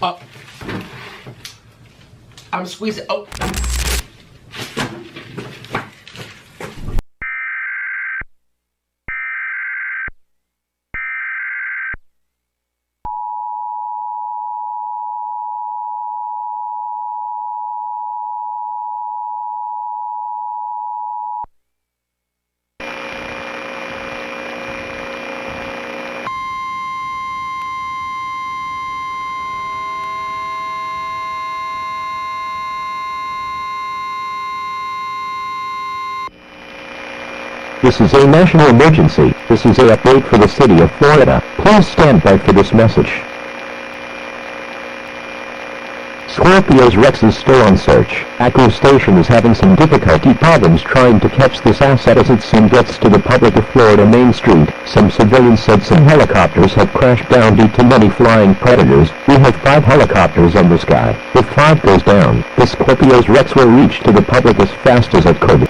Oh. I'm squeezing. Oh. This is a national emergency. This is a update for the city of Florida. Please stand by for this message. Scorpios Rex is still on search. Acro Station is having some difficulty problems trying to catch this asset as it soon gets to the public of Florida Main Street. Some civilians said some helicopters have crashed down due to many flying predators. We have 5 helicopters on the sky. If 5 goes down, the Scorpios Rex will reach to the public as fast as it could.